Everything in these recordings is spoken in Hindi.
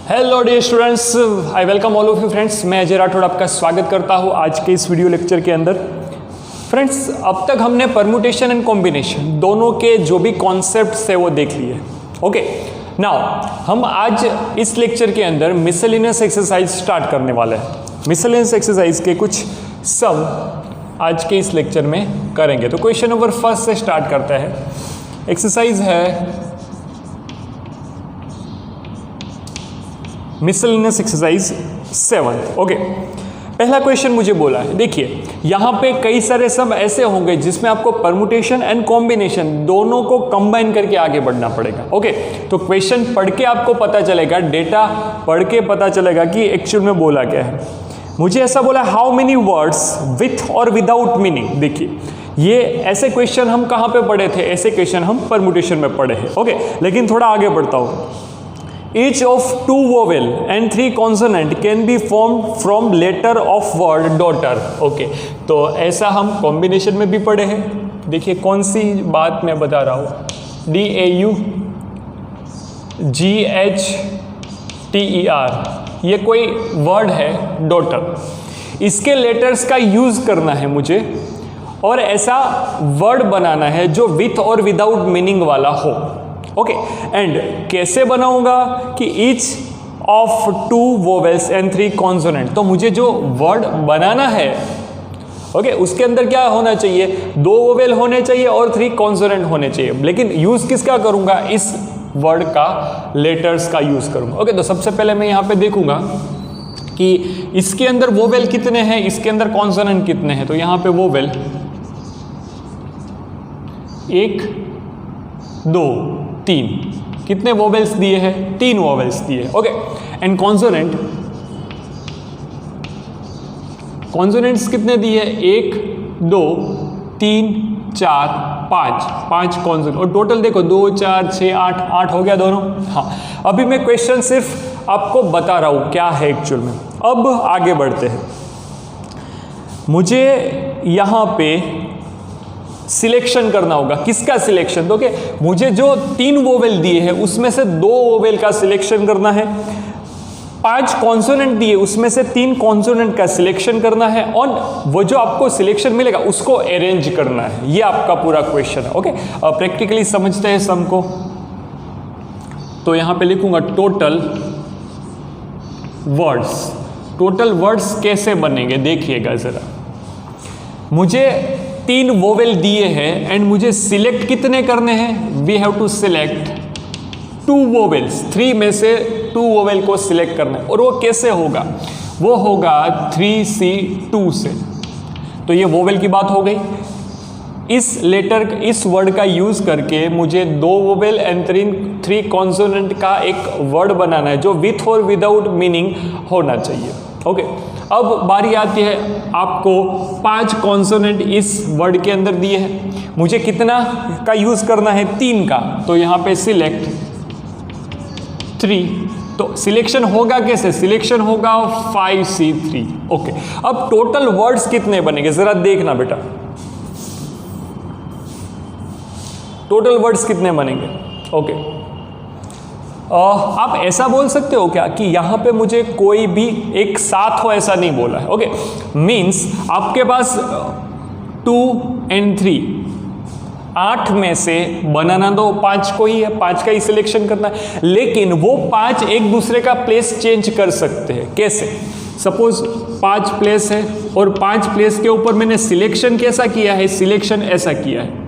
Hello dear students, I welcome all of you friends. मैं अजय राठौड़ आपका स्वागत करता हूं आज के इस वीडियो लेक्चर के अंदर। फ्रेंड्स, अब तक हमने परम्यूटेशन एंड कॉम्बिनेशन दोनों के जो भी कॉन्सेप्ट्स है वो देख लिए। ओके, नाउ हम आज इस लेक्चर के अंदर मिसलेनियस एक्सरसाइज स्टार्ट करने वाले हैं। मिसलेनियस एक्सरसाइज के कुछ सम आज के इस लेक्चर में करेंगे। तो क्वेश्चन नंबर फर्स्ट से स्टार्ट करते हैं। एक्सरसाइज है मिसलेनियस एक्सरसाइज 7। ओके, पहला क्वेश्चन मुझे बोला है, देखिए यहाँ पे कई सारे सम ऐसे होंगे जिसमें आपको परम्यूटेशन एंड कॉम्बिनेशन दोनों को कंबाइन करके आगे बढ़ना पड़ेगा। ओके, तो क्वेश्चन पढ़ के आपको पता चलेगा, डेटा पढ़ के पता चलेगा कि एक्चुअल में बोला क्या है। मुझे ऐसा बोला, हाउ मेनी वर्ड्स विथ और विदाउट मीनिंग। देखिए ये ऐसे क्वेश्चन हम कहाँ पे पढ़े थे, ऐसे क्वेश्चन हम परम्यूटेशन में पढ़े हैं। ओके, लेकिन थोड़ा आगे बढ़ता हूँ। Each of 2 vowel and 3 consonant can be formed from letter of word daughter। Okay, तो ऐसा हम कॉम्बिनेशन में भी पढ़े हैं। देखिए कौन सी बात मैं बता रहा हूँ, DAUGHTER, ये कोई वर्ड है डॉटर, इसके लेटर्स का यूज़ करना है मुझे और ऐसा वर्ड बनाना है जो विथ और विदाउट मीनिंग वाला हो। ओके, एंड कैसे बनाऊंगा कि each of 2 vowels and 3 consonant. तो मुझे जो वर्ड बनाना है, ओके, उसके अंदर क्या होना चाहिए, 2 वोवेल होने चाहिए और 3 कॉन्सोनेंट होने चाहिए। लेकिन यूज किसका करूंगा, इस वर्ड का लेटर्स का यूज करूंगा। ओके, तो सबसे पहले मैं यहाँ पे देखूंगा कि इसके अंदर वोवेल कितने हैं, इसके अंदर कॉन्सोनेंट कितने हैं। तो यहाँ पे वोवेल 1 2 3, कितने वोवेल्स दिए हैं, 3 वोवेल्स दिए। ओके, एंड कॉन्सोनेंट, कॉन्सोनेंट्स कितने दिए, 1 2 3 4 5 कॉन्सोनेंट। और टोटल देखो 2 4 6 8 हो गया दोनों। हाँ, अभी मैं क्वेश्चन सिर्फ आपको बता रहा हूं क्या है एक्चुअल में। अब आगे बढ़ते हैं। मुझे यहां पे सिलेक्शन करना होगा। किसका सिलेक्शन, तो मुझे जो 3 वोवेल दिए हैं उसमें से 2 वोवेल का सिलेक्शन करना है, 5 कॉन्सोनेंट दिए उसमें से 3 कॉन्सोनेंट का सिलेक्शन करना है, और वो जो आपको सिलेक्शन मिलेगा उसको अरेंज करना है। ये आपका पूरा क्वेश्चन है। ओके, प्रैक्टिकली समझते हैं सम को। तो यहां पे लिखूंगा टोटल वर्ड्स। टोटल वर्ड्स कैसे बनेंगे देखिएगा जरा। मुझे 3 वोवेल दिए हैं एंड मुझे सिलेक्ट कितने करने हैं, we have to select 2 vowels. 3 में से 2 वोवेल को सिलेक्ट करना है। और वो कैसे होगा, वो होगा 3C2 से। तो ये वोवेल की बात हो गई। इस लेटर, इस वर्ड का यूज करके मुझे 2 वोवेल एंड 3 कॉन्सोनेंट का एक वर्ड बनाना है जो विथ और विदाउट मीनिंग होना चाहिए। ओके, अब बारी आती है, आपको 5 कॉन्सोनेंट इस वर्ड के अंदर दिए हैं, मुझे कितना का यूज करना है, 3 का। तो यहां पे सिलेक्ट 3। तो सिलेक्शन होगा कैसे, सिलेक्शन होगा 5C3। ओके, अब टोटल वर्ड्स कितने बनेंगे जरा देखना बेटा, टोटल वर्ड्स कितने बनेंगे। ओके, आप ऐसा बोल सकते हो क्या कि यहाँ पे मुझे कोई भी एक साथ हो, ऐसा नहीं बोला है। ओके, मीन्स आपके पास 2 and 3, 8 में से बनाना दो 5 को ही है, 5 का ही सिलेक्शन करना है। लेकिन वो 5 एक दूसरे का प्लेस चेंज कर सकते हैं। कैसे, सपोज 5 प्लेस है और 5 प्लेस के ऊपर मैंने सिलेक्शन कैसा किया है, सिलेक्शन ऐसा किया है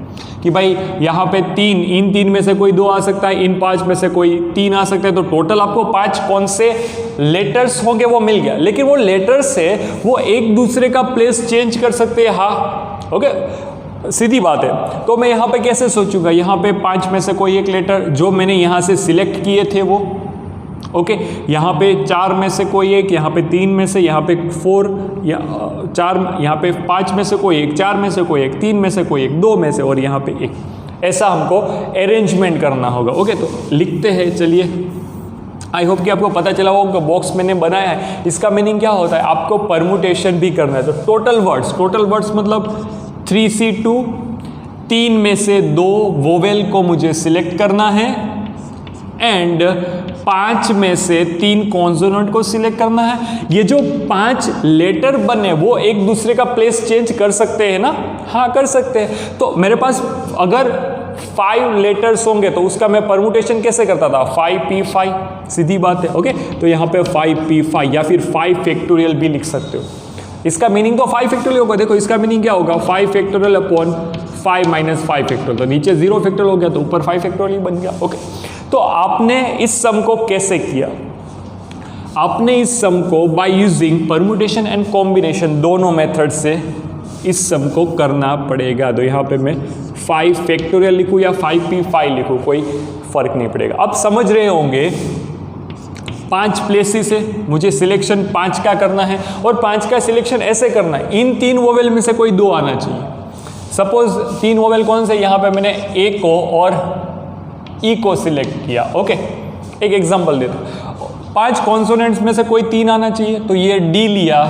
कि भाई यहाँ पे 3, इन 3 में से कोई 2 आ सकता है, इन 5 में से कोई 3 आ सकता है। तो टोटल आपको 5 कौन से लेटर्स होंगे वो मिल गया। लेकिन वो लेटर्स से वो एक दूसरे का प्लेस चेंज कर सकते हैं। हाँ, ओके, सीधी बात है। तो मैं यहाँ पे कैसे सोचूंगा, यहाँ पे 5 में से कोई एक लेटर जो मैंने यहाँ से सिलेक्ट किए थे वो, ओके, यहाँ पे 4 में से कोई एक, यहाँ पे 3 में से, यहाँ पे 4 या 4, यहाँ पे 5 में से कोई एक, 4 में से कोई एक, 3 में से कोई एक, 2 में से, और यहाँ पे 1। ऐसा हमको अरेंजमेंट करना होगा। ओके, तो लिखते हैं, चलिए। आई होप कि आपको पता चला होगा बॉक्स मैंने बनाया है, इसका मीनिंग क्या होता है, आपको परम्यूटेशन भी करना है। तो टोटल वर्ड्स मतलब 3C2, 3 में से 2 वोवेल को मुझे सिलेक्ट करना है एंड 5 में से 3 कॉन्सोनेंट को सिलेक्ट करना है। ये जो 5 लेटर बने वो एक दूसरे का प्लेस चेंज कर सकते हैं ना? हाँ कर सकते हैं। तो मेरे पास अगर 5 लेटर्स होंगे तो उसका मैं परमुटेशन कैसे करता था? 5p5, सीधी बात है। ओके, तो यहाँ पे 5p5 या फिर 5 फैक्टोरियल भी लिख सकते हो। इसका मीनिंग तो 5 फैक्टोरियल होगा। देखो इसका मीनिंग क्या होगा? 5 फैक्टोरियल अपॉन 5 माइनस 5 फैक्टोरियल। तो नीचे 0 फैक्टोरियल हो गया तो ऊपर 5 फैक्टोरियल बन गया। ओके, तो आपने इस सम को कैसे किया? आपने इस सम को by using permutation and combination, दोनों मेथड से इस सम को करना पड़ेगा। तो यहाँ पे मैं 5 फैक्टोरियल लिखूँ या 5p5 लिखूँ, कोई फर्क नहीं पड़ेगा। अब समझ रहे होंगे 5 प्लेसेस है, मुझे सिलेक्शन 5 का करना है और 5 का सिलेक्शन ऐसे करना है, इन 3 वोवेल में से कोई 2 आना चाहिए। सपोज 3 वोवेल कौन से? यहाँ पे मैंने ए को और ई को सिलेक्ट किया। ओके, एक एग्जांपल देता हूँ। 5 कॉन्सोनेंट्स में से कोई 3 आना चाहिए, तो ये डी लिया,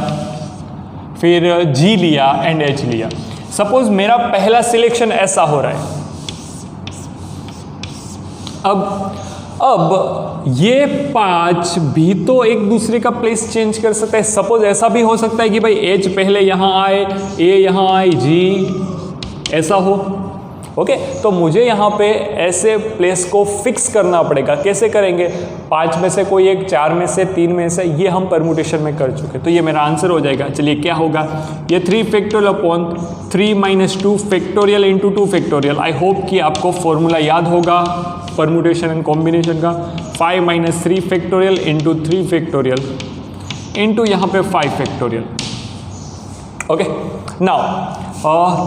फिर जी लिया एंड एच लिया। सपोज मेरा पहला सिलेक्शन ऐसा हो रहा है। अब ये 5 भी तो एक दूसरे का प्लेस चेंज कर सकता है। सपोज ऐसा भी हो सकता है कि भाई एच पहले यहाँ आए, ए यहाँ आए, जी ऐसा हो। ओके, तो मुझे यहाँ पे ऐसे प्लेस को फिक्स करना पड़ेगा। कैसे करेंगे? 5 में से कोई एक, 4 में से, 3 में से, ये हम परमुटेशन में कर चुके, तो ये मेरा आंसर हो जाएगा। चलिए क्या होगा? ये 3 factorial upon 3 minus 2 factorial into 2 factorial. I hope कि आपको फॉर्मूला याद होगा परमुटेशन एंड कॉम्बिनेशन का। 5 minus 3 factorial into 3 factorial into यहाँ पे 5 फैक्टोरियल। ओके, नाउ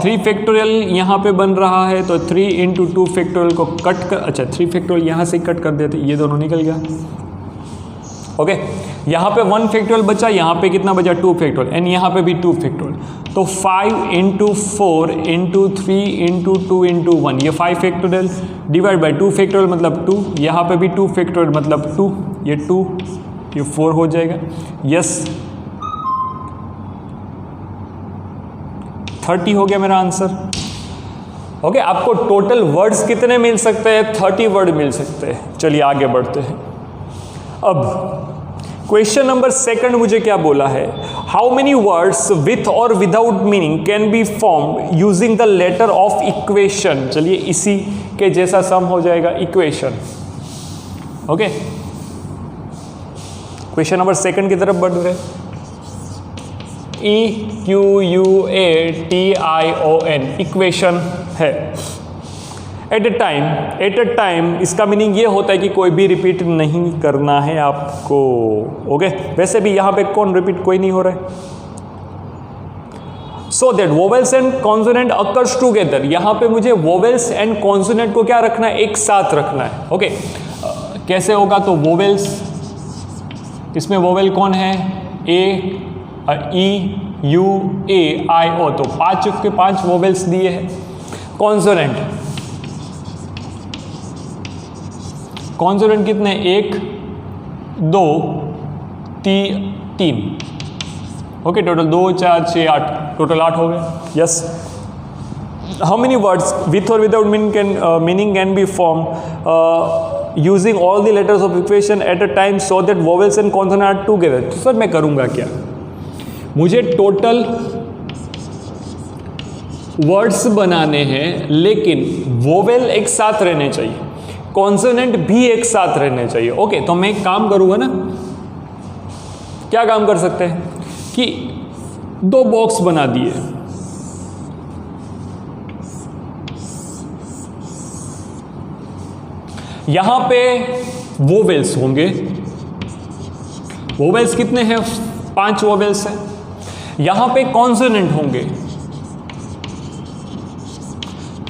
3 फैक्टोरियल यहाँ पे बन रहा है, तो 3 इंटू 2 फैक्टोरियल को कट कर, अच्छा 3 फैक्टोरियल यहाँ से कट कर देते, ये दोनों निकल गया। ओके, यहाँ पे 1 फैक्टोरियल बचा, यहाँ पे कितना बचा? 2 फैक्टोरियल, एंड यहाँ पे भी 2 फैक्टोरियल। तो 5 इंटू 4 इंटू 3 इंटू 2 इंटू 1, ये 5 फैक्टोरियल डिवाइड बाई 2 फैक्टोरियल मतलब 2, यहाँ पे भी 2 फैक्टोरियल मतलब 2, ये 2, ये 4 हो जाएगा। यस, 30 हो गया मेरा आंसर। ओके, आपको टोटल वर्ड्स कितने मिल सकते हैं? 30 वर्ड मिल सकते हैं। चलिए आगे बढ़ते हैं। अब क्वेश्चन नंबर 2 मुझे क्या बोला है? हाउ मेनी वर्ड्स विथ और without meaning can be formed using the letter of equation. चलिए इसी के जैसा सम हो जाएगा, इक्वेशन। ओके, क्वेश्चन नंबर 2 की तरफ बढ़ रहे। EQUATION इक्वेशन है। एट अ टाइम इसका मीनिंग ये होता है कि कोई भी रिपीट नहीं करना है आपको। ओके, वैसे भी यहाँ पे कौन रिपीट? कोई नहीं हो रहा है। सो that vowels and consonant occurs together, यहाँ पे मुझे वोवेल्स एंड कॉन्सोनेंट को क्या रखना है? एक साथ रखना है। ओके, कैसे होगा? तो वोवेल्स, इसमें वोवेल कौन है? ए, ई, यू, ए, आई, ओ, तो 5 के 5 वोवेल्स दिए हैं। कॉन्सोनेंट, कॉन्सोनेंट कितने? 1, 2, 3। ओके, टोटल 2, 4, 6, 8, टोटल 8 हो गए। Yes, how many words with और without meaning can be form using all the letters of equation at a time so that vowels and consonant are together. तो सर मैं करूंगा क्या? मुझे टोटल वर्ड्स बनाने हैं, लेकिन वोवेल एक साथ रहने चाहिए, कॉन्सोनेंट भी एक साथ रहने चाहिए। ओके, तो मैं एक काम करूंगा ना, क्या काम कर सकते हैं कि 2 बॉक्स बना दिए। यहां पे वोवेल्स होंगे। वोवेल्स कितने हैं? 5 वोवेल्स हैं। यहां पे कॉन्सोनेंट होंगे।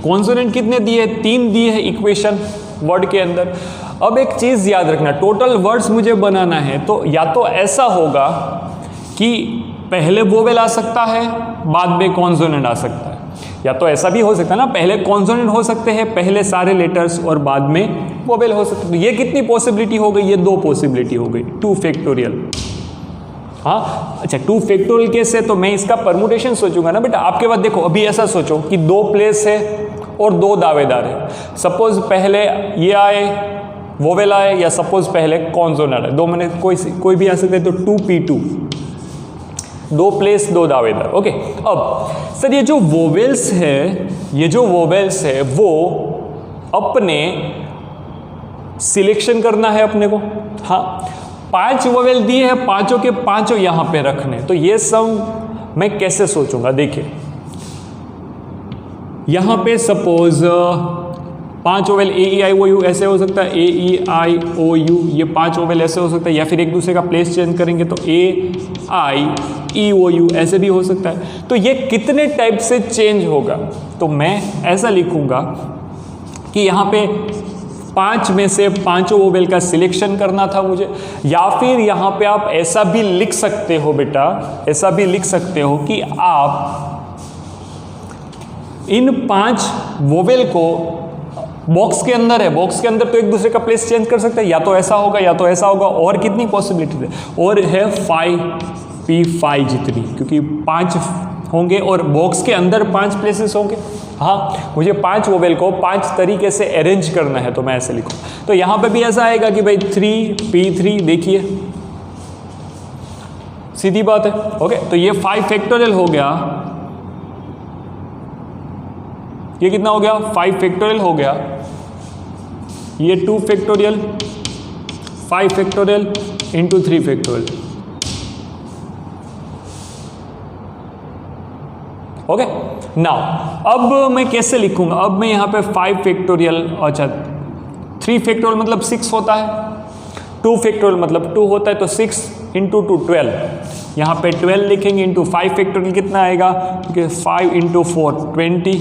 कॉन्सोनेंट कितने दिए? 3 दिए हैं इक्वेशन वर्ड के अंदर। अब एक चीज याद रखना, टोटल वर्ड्स मुझे बनाना है, तो या तो ऐसा होगा कि पहले वोवेल आ सकता है, बाद में कॉन्सोनेंट आ सकता है, या तो ऐसा भी हो सकता है ना, पहले कॉन्सोनेंट हो सकते हैं, पहले सारे लेटर्स और बाद में वोवेल हो सकते हैं। तो ये कितनी पॉसिबिलिटी हो गई? ये 2 पॉसिबिलिटी हो गई। 2 फैक्टोरियल। हाँ, अच्छा 2 फैक्टोरियल कैसे? तो मैं इसका परमुटेशन सोचूंगा ना बेटा। आपके बाद देखो, अभी ऐसा सोचो कि 2 प्लेस है और 2 दावेदार है। सपोज पहले ये आए वोवेल आए या सपोज पहले कॉन्सोनेंट है, 2 में कोई भी आ सकते हैं, तो 2P2, 2 प्लेस 2 दावेदार। ओके, अब सर ये जो वोवेल्स है वो अपने सिलेक्शन करना है अपने को। हाँ, 5 वोवेल दिए हैं, पांचों के पांचों यहां पे रखने, तो ये सब मैं कैसे सोचूंगा? देखिए यहां पे सपोज 5 वोवेल AEIOU ऐसे हो सकता है, AEIOU, ये 5 वोवेल ऐसे हो सकता है, या फिर एक दूसरे का प्लेस चेंज करेंगे तो AIEOU ऐसे भी हो सकता है। तो ये कितने टाइप से चेंज होगा? तो मैं ऐसा लिखूंगा कि यहाँ पे 5 में से 5 वोवेल का सिलेक्शन करना था मुझे, या फिर यहाँ पे आप ऐसा भी लिख सकते हो बेटा, ऐसा भी लिख सकते हो कि आप इन 5 वोवेल को बॉक्स के अंदर है, बॉक्स के अंदर तो एक दूसरे का प्लेस चेंज कर सकते हैं, या तो ऐसा होगा या तो ऐसा होगा, और कितनी पॉसिबिलिटी है, और है 5P5 जितनी, क्योंकि 5 होंगे और बॉक्स के अंदर 5 प्लेसेस होंगे। हाँ, मुझे 5 वोवेल को 5 तरीके से अरेंज करना है, तो मैं ऐसे लिखूँ। तो यहाँ पे भी ऐसा आएगा कि भाई 3P3, देखिए सीधी बात है। ओके, तो ये 5 फैक्टोरियल हो गया, ये कितना हो गया? 5 फैक्टोरियल हो गया, ये 2 factorial, 5 factorial into 3 factorial. Okay, now अब मैं कैसे लिखूंगा? अब मैं यहाँ पे 5 फैक्टोरियल, अच्छा 3 फैक्टोरियल मतलब 6 होता है, 2 फैक्टोरियल मतलब 2 होता है, तो 6 इंटू 2 12, यहाँ पे 12 लिखेंगे, इंटू 5 फैक्टोरियल कितना आएगा? क्योंकि 5 इंटू 4 20,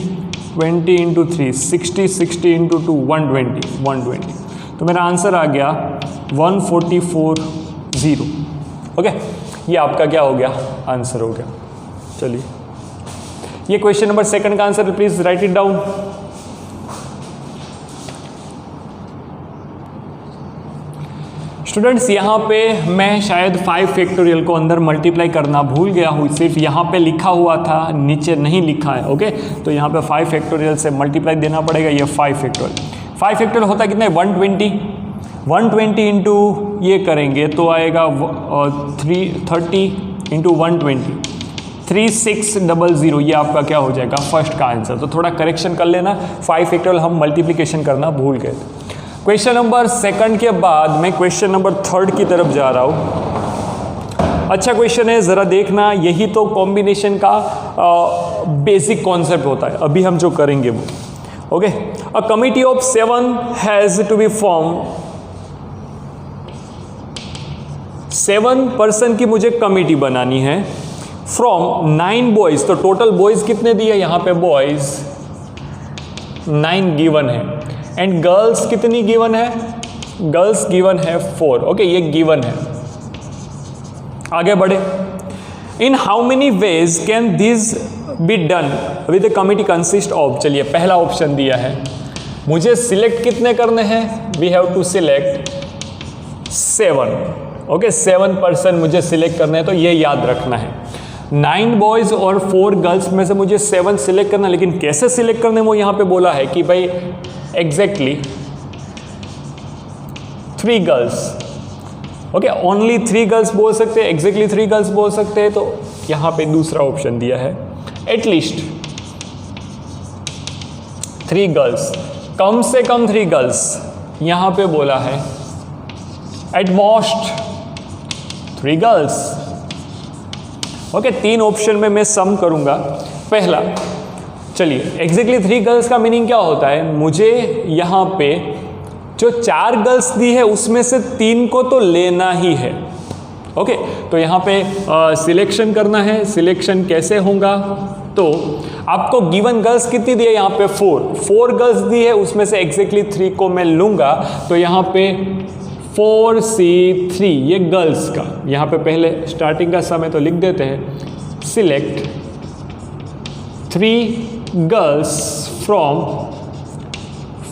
20 इंटू 3 60, 60 इंटू 2 120, तो मेरा आंसर आ गया 1440। ओके, ये आपका क्या हो गया? आंसर हो गया। चलिए, ये क्वेश्चन नंबर 2 का answer, please right it down. Students, यहाँ पे मैं शायद 5 फैक्टोरियल को अंदर मल्टीप्लाई करना भूल गया हूँ, सिर्फ यहाँ पे लिखा हुआ था, नीचे नहीं लिखा है। ओके, तो यहाँ पे 5 फैक्टोरियल से मल्टीप्लाई देना पड़ेगा। ये 5 फैक्टोरियल होता है कितना? 120 इंटू ये करेंगे तो आएगा 330 इंटू 120, 3600, ये आपका क्या हो जाएगा? फर्स्ट का आंसर। तो थोड़ा करेक्शन कर लेना, 5 फैक्टोरियल हम मल्टीप्लिकेशन करना भूल गए थे। क्वेश्चन नंबर 2 के बाद मैं क्वेश्चन नंबर 3 की तरफ जा रहा हूँ। अच्छा क्वेश्चन है, ज़रा देखना, यही तो कॉम्बिनेशन का बेसिक कॉन्सेप्ट होता है, अभी हम जो करेंगे वो। Okay, a committee of 7 has to be form, 7 person की मुझे कमिटी बनानी है, फ्रॉम 9 बॉयज़, तो टोटल बॉयज़ कितने दिए? यहाँ पे बॉयज़ 9 गिवन है, एंड गर्ल्स कितनी गिवन है? गर्ल्स गिवन है 4। ओके, ये गिवन है। आगे बढ़े, in how many ways can this be done with the committee consist of, चलिए पहला ऑप्शन दिया है, मुझे सिलेक्ट कितने करने हैं? We have to select 7। Okay, 7 person मुझे सिलेक्ट करना है, तो ये याद रखना है। 9 बॉयज़ और 4 गर्ल्स में से मुझे 7 सिलेक्ट करना, लेकिन कैसे सिलेक्ट करने वो यहाँ पे बोला है कि भाई exactly 3 girls. Okay, only 3 girls बोल सकते हैं, एग्जैक्टली 3 गर्ल्स बोल सकते हैं, तो यहाँ पे दूसरा ऑप्शन दिया है, एटलीस्ट 3 गर्ल्स, कम से कम 3 गर्ल्स, यहाँ पे बोला है at most 3 girls. Okay, 3 option में मैं सम करूंगा। पहला, चलिए एग्जैक्टली 3 गर्ल्स का मीनिंग क्या होता है? मुझे यहाँ पे जो 4 गर्ल्स दी है उसमें से 3 को तो लेना ही है। ओके, तो यहाँ पे सिलेक्शन करना है। सिलेक्शन कैसे होगा? तो आपको गिवन गर्ल्स कितनी दी है? यहाँ पे 4 गर्ल्स दी है, उसमें से एग्जैक्टली 3 को मैं लूँगा, तो यहाँ पे 4C3 ये गर्ल्स का, यहाँ पे पहले स्टार्टिंग का समय तो लिख देते हैं, select 3 girls from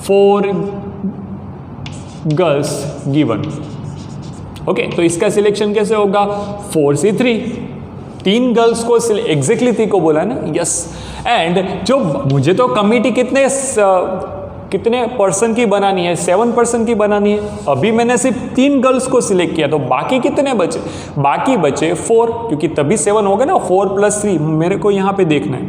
4 girls given. Okay, तो इसका सिलेक्शन कैसे होगा? 4C3, 3 गर्ल्स को एग्जैक्टली 3 को बोला है ना, यस। एंड जो मुझे तो कमिटी कितने कितने पर्सन की बनानी है, 7 पर्सन की बनानी है। अभी मैंने सिर्फ 3 गर्ल्स को सिलेक्ट किया, तो बाकी कितने बचे, बाकी बचे 4, क्योंकि तभी 7 हो गए ना, 4 + 3 मेरे को यहाँ पे देखना है,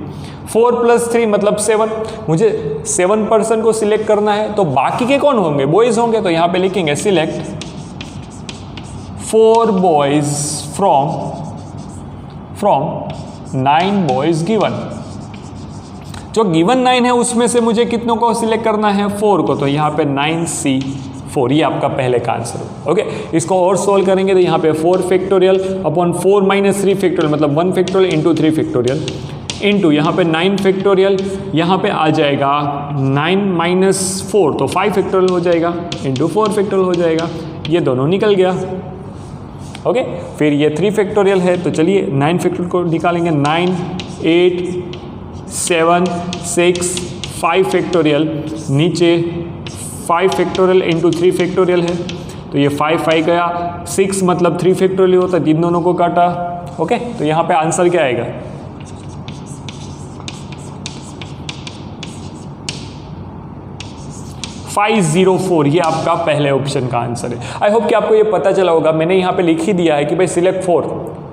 4 + 3 मतलब 7, मुझे 7 पर्सन को सिलेक्ट करना है, तो बाकी के कौन होंगे, बॉयज़ होंगे। तो यहाँ पे लिखेंगे select 4 boys from 9 boys given. जो गिवन 9 है उसमें से मुझे कितनों को सिलेक्ट करना है, 4 को, तो यहाँ पे 9C4, ये आपका पहले का आंसर हो। ओके, इसको और सोल्व करेंगे तो यहाँ पे 4 फैक्टोरियल अपॉन 4 - 3 फैक्टोरियल, मतलब 1 फैक्टोरियल इंटू 3 फैक्टोरियल इंटू यहाँ पे 9 फैक्टोरियल, यहाँ पे आ जाएगा 9 - 4 तो 5 फैक्टोरियल हो जाएगा, इंटू 4 फैक्टोरियल हो जाएगा, ये दोनों निकल गया। ओके, फिर ये 3 फैक्टोरियल है, तो चलिए 9 फैक्टोरियल को निकालेंगे, 9 8 7 6 5 फैक्टोरियल, नीचे 5 फैक्टोरियल इंटू 3 फैक्टोरियल है, तो ये 5 गया, 6 मतलब 3 फैक्टोरियल होता है, इन दोनों को काटा। ओके, तो यहाँ पे आंसर क्या आएगा, 504, ये आपका पहले ऑप्शन का आंसर है। आई होप कि आपको ये पता चला होगा, मैंने यहाँ पे लिख ही दिया है कि भाई सिलेक्ट 4,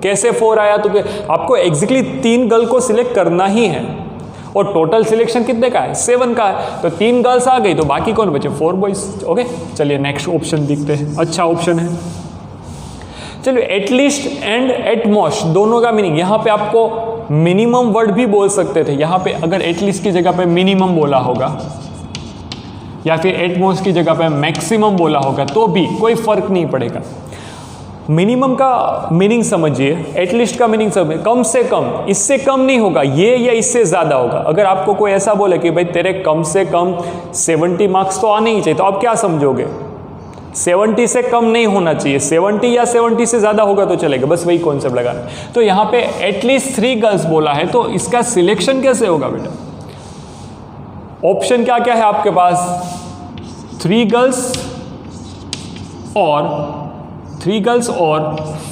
कैसे 4 आया, तो आपको एग्जैक्टली 3 गर्ल को सिलेक्ट करना ही है, और टोटल सिलेक्शन कितने का है, 7 का है, तो 3 गर्ल्स आ गई, तो बाकी कौन बचे, 4 बॉयज। ओके, चलिए नेक्स्ट ऑप्शन देखते हैं, अच्छा ऑप्शन है। चलिए एटलीस्ट एंड एटमोस्ट दोनों का मीनिंग, यहाँ पे आपको मिनिमम वर्ड भी बोल सकते थे, यहाँ पे अगर एटलीस्ट की जगह पे मिनिमम बोला होगा या फिर एटमोस्ट की जगह पे मैक्सिमम बोला होगा तो भी कोई फर्क नहीं पड़ेगा। मिनिमम का मीनिंग समझिए, एटलीस्ट का मीनिंग समझिए, कम से कम, इससे कम नहीं होगा ये, या इससे ज़्यादा होगा। अगर आपको कोई ऐसा बोले कि भाई तेरे कम से कम 70 मार्क्स तो आने ही चाहिए, तो आप क्या समझोगे, 70 से कम नहीं होना चाहिए, 70 या 70 से ज़्यादा होगा तो चलेगा, बस वही कॉन्सेप्ट लगाना। तो यहाँ पे एटलीस्ट 3 गर्ल्स बोला है, तो इसका सिलेक्शन कैसे होगा बेटा, ऑप्शन क्या क्या है आपके पास, 3 गर्ल्स और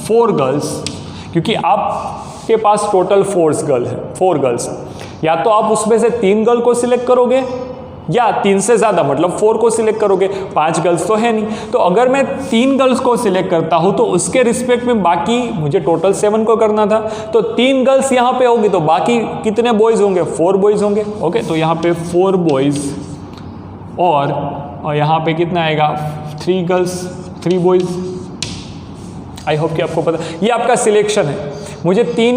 4 गर्ल्स, क्योंकि आपके पास टोटल 4 गर्ल्स, या तो आप उसमें से 3 गर्ल को सिलेक्ट करोगे या 3 से ज़्यादा मतलब 4 को सिलेक्ट करोगे, 5 गर्ल्स तो है नहीं। तो अगर मैं 3 गर्ल्स को सिलेक्ट करता हूं तो उसके रिस्पेक्ट में बाकी मुझे टोटल 7 को करना था, तो 3 गर्ल्स यहाँ पे होगी, तो बाकी कितने बॉयज़ होंगे, 4 बॉयज़ होंगे। ओके, तो यहाँ पे 4 बॉयज़ और यहाँ पे कितना आएगा, 3 गर्ल्स 3 बॉयज़। आई होप कि आपको पता, ये आपका सिलेक्शन है, मुझे 3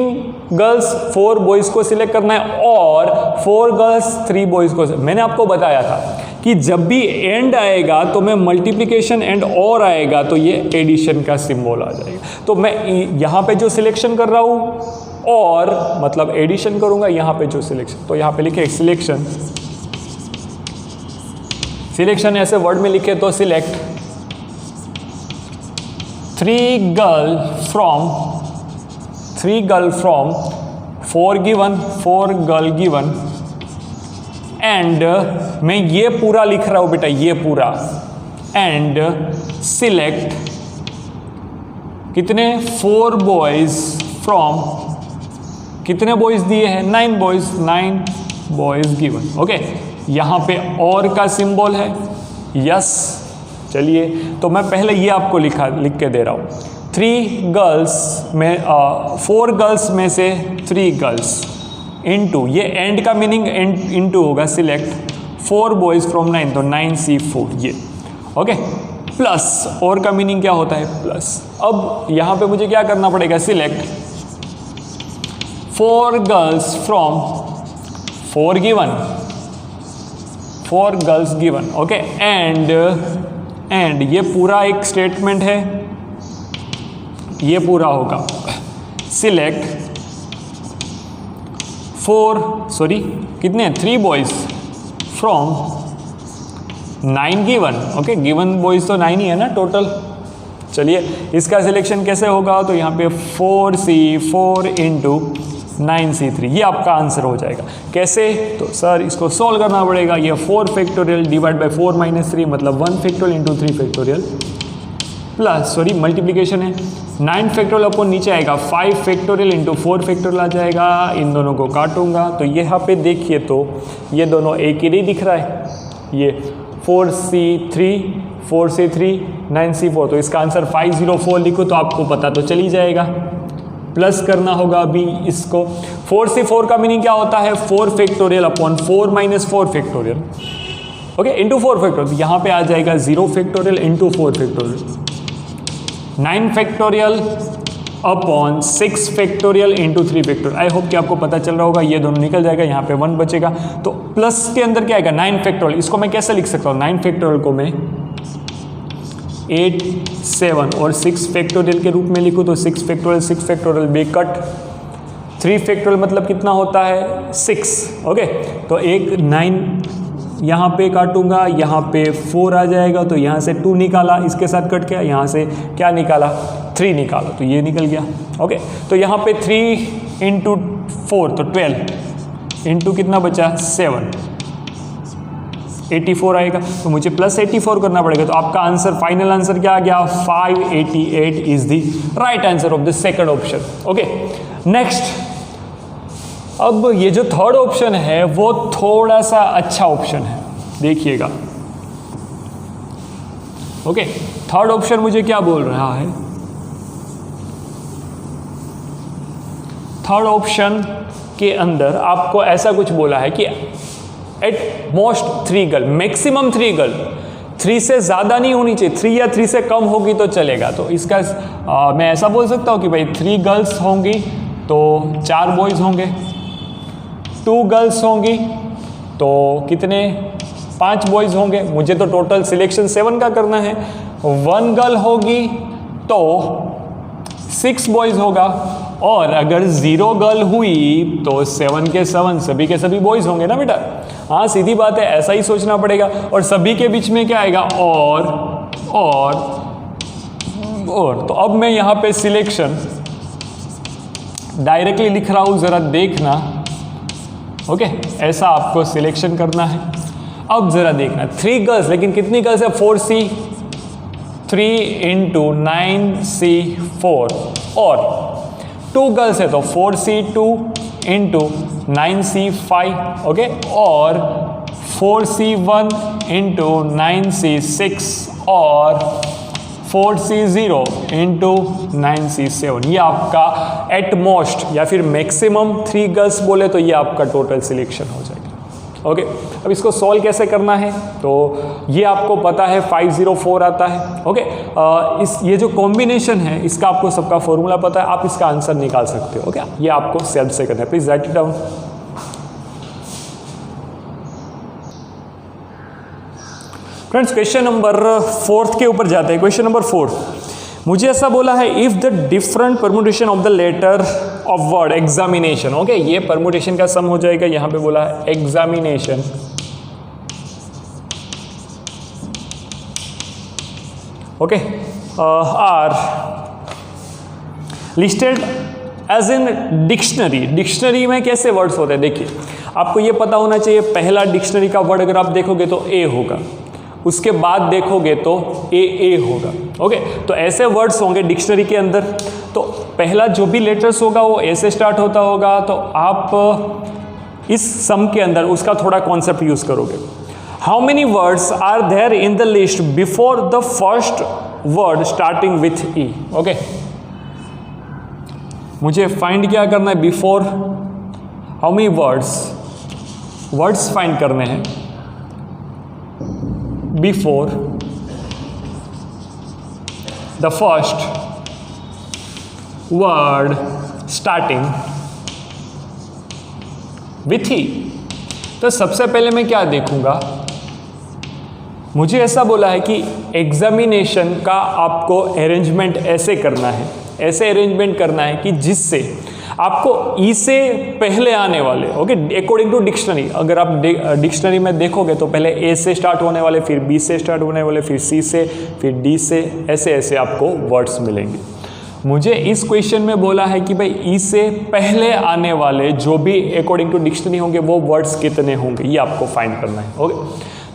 गर्ल्स 4 बॉयज़ को सिलेक्ट करना है और 4 गर्ल्स 3 बॉयज़ को। मैंने आपको बताया था कि जब भी एंड आएगा तो मैं मल्टीप्लिकेशन एंड और आएगा तो ये एडिशन का सिंबल आ जाएगा। तो मैं यहाँ पे जो सिलेक्शन कर रहा हूँ और मतलब एडिशन करूँगा, यहाँ पे जो सिलेक्शन, तो यहाँ पे लिखे सिलेक्शन ऐसे वर्ड में लिखे तो select 3 girl from 4 girl given and मैं ये पूरा लिख रहा हूं बेटा, ये पूरा, एंड सिलेक्ट कितने 4 बॉयज फ्रॉम, कितने बॉयज दिए हैं 9 बॉयज गिवन। ओके, यहाँ पे और का सिंबल है यस। चलिए, तो मैं पहले ये आपको लिख के दे रहा हूँ, 3 गर्ल्स में 4 गर्ल्स में से 3 गर्ल्स इंटू, ये एंड का मीनिंग इंटू होगा, सिलेक्ट 4 बॉयज़ फ्रॉम 9 तो 9C4 ये। ओके, प्लस और का मीनिंग क्या होता है, प्लस। अब यहाँ पे मुझे क्या करना पड़ेगा, select 4 girls from 4 girls given. Okay, and ये पूरा एक स्टेटमेंट है, ये पूरा होगा, select 3 boys from 9 given. Okay, given boys तो 9 ही है ना टोटल। चलिए, इसका सिलेक्शन कैसे होगा, तो यहाँ पे 4C4 इंटू 9C3, ये आपका आंसर हो जाएगा। कैसे, तो सर इसको सॉल्व करना पड़ेगा, ये 4 फैक्टोरियल डिवाइड बाय 4 - 3 मतलब 1 factorial into 3 factorial plus multiplication है 9 फैक्टोरियल अपॉन नीचे आएगा 5 फैक्टोरियल इंटू 4 फैक्टोरियल आ जाएगा। इन दोनों को काटूंगा तो यहाँ पे देखिए तो ये दोनों एक ही नहीं दिख रहा है, ये 4C3 4C3 9C4, तो इसका आंसर 504 लिखो तो आपको पता तो चली जाएगा। प्लस करना होगा अभी इसको। 4C4 का मीनिंग क्या होता है? 4 factorial upon 4 minus 4 factorial, okay, into 4 factorial. तो यहाँ पे आ जाएगा 0 factorial into 4 factorial. 9 factorial upon 6 factorial into 3 factorial. I hope कि आपको पता चल रहा होगा, ये दोनों निकल जाएगा, यहाँ पे 1 बचेगा। तो प्लस के अंदर क्या आएगा? 9 फैक्टोरियल। इसको मैं कैसे लिख सकता हूँ? 9 फैक्टोरियल को मैं 8, 7 और 6 फैक्टोरियल के रूप में लिखूँ तो 6 फैक्टोरियल बे कट। 3 फैक्टोरियल मतलब कितना होता है? 6, ओके। तो एक 9 यहाँ पे काटूंगा, यहाँ पे 4 आ जाएगा, तो यहाँ से 2 निकाला, इसके साथ कट गया, यहाँ से क्या निकाला? 3 निकाला, तो ये निकल गया, ओके। तो यहाँ पे 3 इंटू 4 तो 12 इंटू कितना बचा? 7, 84 आएगा। तो मुझे प्लस 84 करना पड़ेगा। तो आपका आंसर, फाइनल आंसर क्या आ गया? 588 is the right answer of the second option, okay. Next, अब ये जो थर्ड ऑप्शन है वो थोड़ा सा अच्छा ऑप्शन है, देखिएगा, ओके। थर्ड ऑप्शन मुझे क्या बोल रहा है? थर्ड ऑप्शन के अंदर आपको ऐसा कुछ बोला है कि at most 3 girl, maximum 3 girl, 3 से ज़्यादा नहीं होनी चाहिए, 3 या 3 से कम होगी तो चलेगा। तो इसका मैं ऐसा बोल सकता हूँ कि भाई 3 गर्ल्स होंगी तो 4 बॉयज़ होंगे, 2 गर्ल्स होंगी तो कितने? 5 बॉयज़ होंगे। मुझे तो टोटल सिलेक्शन 7 का करना है। 1 गर्ल होगी तो 6 बॉयज़ होगा, और अगर 0 गर्ल हुई तो 7 के 7 सभी के सभी बॉयज़ होंगे ना बेटा। हाँ, सीधी बात है, ऐसा ही सोचना पड़ेगा। और सभी के बीच में क्या आएगा? और तो अब मैं यहाँ पे सिलेक्शन डायरेक्टली लिख रहा हूँ, ज़रा देखना, ओके। ऐसा आपको सिलेक्शन करना है। अब ज़रा देखना, 3 गर्ल्स, लेकिन कितनी गर्ल्स है? 4C, 3 इंटू 9C4, और 2 गर्ल्स है तो 4C2 इंटू 9C5, ओके, और 4C1 इंटू 9C6 और 4C0 इंटू 9C7। ये आपका एट मोस्ट या फिर मैक्सिमम 3 गर्ल्स बोले तो ये आपका टोटल सिलेक्शन हो जाएगा, ओके। अब इसको सॉल्व कैसे करना है? तो ये आपको पता है 504 आता है, ओके। ये जो कॉम्बिनेशन है इसका आपको सबका फॉर्मूला पता है, आप इसका आंसर निकाल सकते हो, ओके। ये आपको सेल्फ से करना है, please right it down. Friends, question number 4 के ऊपर जाते हैं। क्वेश्चन नंबर 4 मुझे ऐसा बोला है, if the different permutation of the letter of word examination, okay, ये परमुटेशन का सम हो जाएगा। यहां पे बोला है examination, okay, are listed as in dictionary. Dictionary में कैसे वर्ड्स होते हैं? देखिए, आपको ये पता होना चाहिए, पहला डिक्शनरी का वर्ड अगर आप देखोगे तो ए होगा, उसके बाद देखोगे तो ए होगा, ओके। तो ऐसे वर्ड्स होंगे डिक्शनरी के अंदर। तो पहला जो भी लेटर्स होगा वो ए से स्टार्ट होता होगा, तो आप इस सम के अंदर उसका थोड़ा कॉन्सेप्ट यूज करोगे। How many words are there in the list before the first word starting with E, okay. मुझे फाइंड क्या करना है? Before how many words find करने हैं before the first word starting with he। तो सबसे पहले मैं क्या देखूंगा? मुझे ऐसा बोला है कि एग्जामिनेशन का आपको अरेंजमेंट ऐसे करना है, ऐसे अरेंजमेंट करना है कि जिससे आपको ई से पहले आने वाले, ओके, अकॉर्डिंग टू डिक्शनरी, अगर आप डिक्शनरी में देखोगे तो पहले ए से स्टार्ट होने वाले, फिर बी से स्टार्ट होने वाले, फिर सी से, फिर डी से, ऐसे ऐसे आपको वर्ड्स मिलेंगे। मुझे इस क्वेश्चन में बोला है कि भाई ई से पहले आने वाले जो भी अकॉर्डिंग टू डिक्शनरी होंगे वो वर्ड्स कितने होंगे, ये आपको फाइंड करना है, ओके।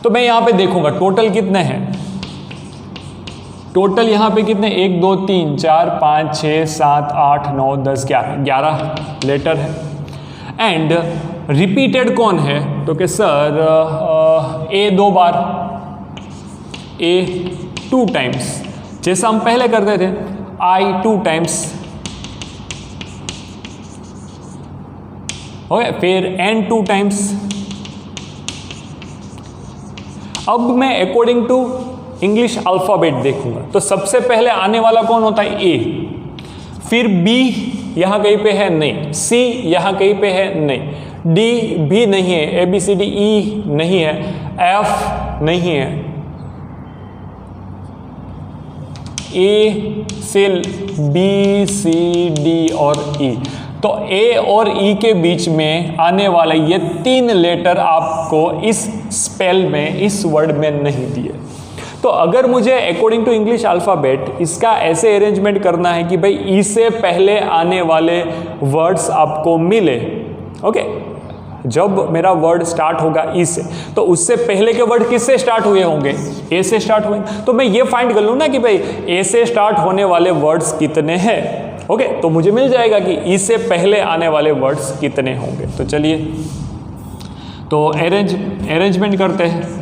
तो मैं यहाँ पे देखूंगा टोटल कितने हैं। टोटल यहाँ पे कितने? 1 2 3 4 5 6 7 8 9 10 11 लेटर है। एंड रिपीटेड कौन है? तो कि सर ए 2 बार, ए 2 टाइम्स, जैसा हम पहले करते थे, आई 2 टाइम्स, ओके, फिर एन 2 टाइम्स। अब मैं अकॉर्डिंग टू इंग्लिश अल्फाबेट देखूंगा, तो सबसे पहले आने वाला कौन होता है? ए, फिर बी यहां कहीं पे है नहीं, सी यहां कहीं पे है नहीं, डी भी नहीं है, A B C D E नहीं है, एफ नहीं है, ए से बी सी डी और ई। तो ए और ई के बीच में आने वाला ये 3 लेटर आपको इस स्पेल में, इस वर्ड में नहीं दिए। तो अगर मुझे अकॉर्डिंग टू इंग्लिश अल्फ़ाबेट इसका ऐसे अरेंजमेंट करना है कि भाई ई से पहले आने वाले वर्ड्स आपको मिले, ओके, जब मेरा वर्ड स्टार्ट होगा ई से, तो उससे पहले के वर्ड किससे स्टार्ट हुए होंगे? ए से स्टार्ट हुए। तो मैं ये फाइंड कर लूँ ना कि भाई ए से स्टार्ट होने वाले वर्ड्स कितने हैं, ओके, तो मुझे मिल जाएगा कि ई से पहले आने वाले वर्ड्स कितने होंगे। तो चलिए, तो अरेंजमेंट करते हैं।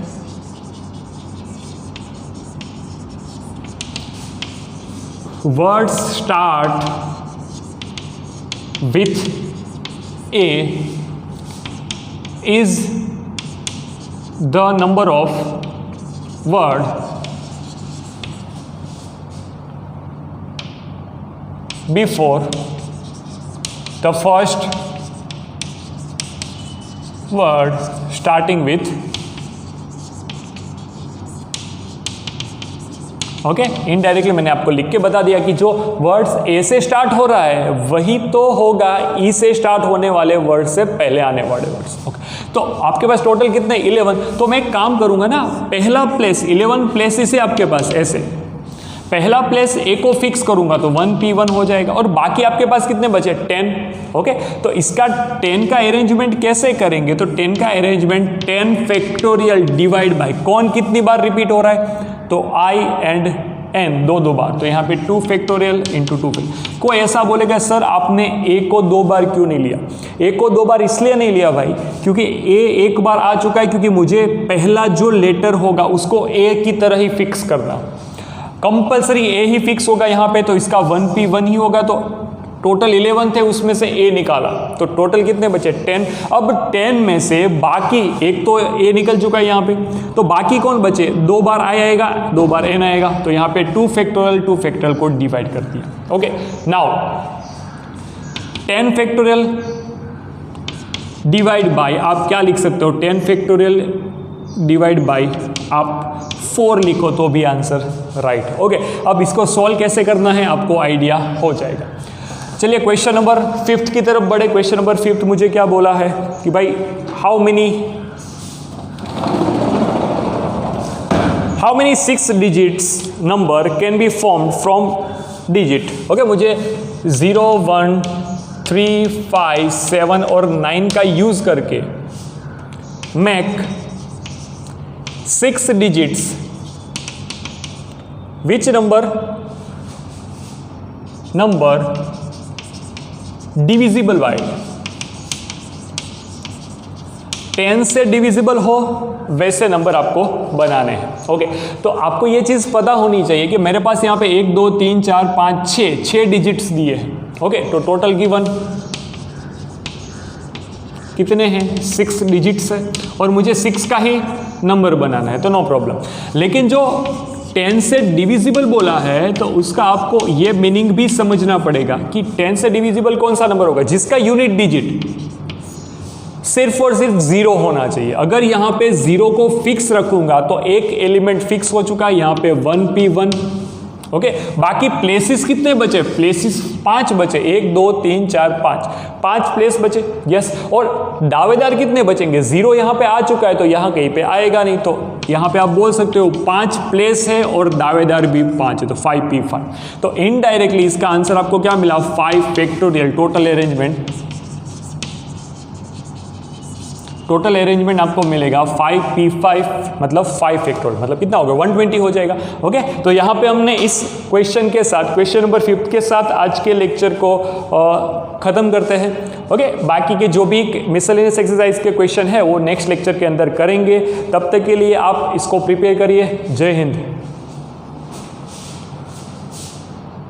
Words start with A is the number of word before the first word starting with okay. Indirectly मैंने आपको लिख के बता दिया कि जो वर्ड्स ए से स्टार्ट हो रहा है वही तो होगा ई से स्टार्ट होने वाले वर्ड से पहले आने वाले वर्ड्स। ओके, तो आपके पास टोटल कितने? 11। तो मैं एक काम करूंगा ना, पहला प्लेस 11 प्लेसेस है आपके पास, ऐसे पहला प्लेस ए को फिक्स करूंगा तो 1P1 हो जाएगा, और बाकी आपके पास कितने बचे? 10। ओके, तो इसका 10 का अरेंजमेंट कैसे करेंगे? तो 10 का अरेंजमेंट 10 फैक्टोरियल डिवाइड बाय, कौन कितनी बार रिपीट हो रहा है? तो आई एंड एन 2 बार, तो यहाँ पे 2 फैक्टोरियल इंटू 2 फैक्टोरियल। कोई ऐसा बोलेगा सर आपने ए को 2 बार क्यों नहीं लिया? ए को 2 बार इसलिए नहीं लिया भाई क्योंकि ए एक बार आ चुका है, क्योंकि मुझे पहला जो लेटर होगा उसको ए की तरह ही फिक्स करना, कंपलसरी ए ही फिक्स होगा यहाँ पे, तो इसका 1P1 ही होगा। तो टोटल 11 थे, उसमें से ए निकाला, तो टोटल कितने बचे? 10। अब 10 में से बाकी, एक तो ए निकल चुका है यहाँ पे, तो बाकी कौन बचे? 2 बार आई आएगा, 2 बार एन आएगा, तो यहाँ पे 2 फैक्टोरियल को डिवाइड कर दिया। Okay, now 10 factorial divide by, आप क्या लिख सकते हो? 10 फैक्टोरियल डिवाइड बाय आप 4 लिखो तो भी आंसर राइट। ओके, अब इसको सॉल्व कैसे करना है आपको आइडिया हो जाएगा। चलिए क्वेश्चन नंबर 5 की तरफ बढ़े। क्वेश्चन नंबर 5 मुझे क्या बोला है कि भाई how many 6 digits number can be formed from digit. Okay, मुझे 0, 1, 3, 5, 7 और 9 का यूज करके make 6 digits which number divisible by 10 से डिविजिबल हो वैसे नंबर आपको बनाने हैं। ओके, तो आपको ये चीज़ पता होनी चाहिए कि मेरे पास यहाँ पे 1, 2, 3, 4, 5, 6 डिजिट्स दिए हैं। ओके, तो टोटल गिवन कितने हैं? 6 डिजिट्स है, और मुझे 6 का ही नंबर बनाना है, तो नो प्रॉब्लम। लेकिन जो 10 से डिविजिबल बोला है तो उसका आपको ये मीनिंग भी समझना पड़ेगा कि 10 से डिविजिबल कौन सा नंबर होगा? जिसका यूनिट डिजिट सिर्फ और सिर्फ 0 होना चाहिए। अगर यहाँ पे 0 को फिक्स रखूंगा तो एक एलिमेंट फिक्स हो चुका है, यहाँ पे 1P1। ओके, बाकी प्लेसेस कितने बचे? प्लेसेस 5 बचे, 1, 2, 3, 4, 5 प्लेस बचे। यस, और दावेदार कितने बचेंगे? 0 यहाँ पे आ चुका है तो यहाँ कहीं पे आएगा नहीं, तो यहाँ पे आप बोल सकते हो 5 प्लेस है और दावेदार भी 5 है, तो 5P5। तो इनडायरेक्टली इसका आंसर आपको क्या मिला? 5 factorial. Total arrangement total arrangement आपको मिलेगा 5p5 मतलब 5 फैक्टोरियल, मतलब कितना होगा 120 हो जाएगा। ओके, तो यहाँ पे हमने इस क्वेश्चन के साथ, क्वेश्चन नंबर 5 के साथ आज के लेक्चर को ख़त्म करते हैं। ओके, बाकी के जो भी मिसलेनियस एक्सरसाइज के क्वेश्चन है वो नेक्स्ट लेक्चर के अंदर करेंगे। तब तक के लिए आप इसको प्रिपेयर करिए। जय हिंद।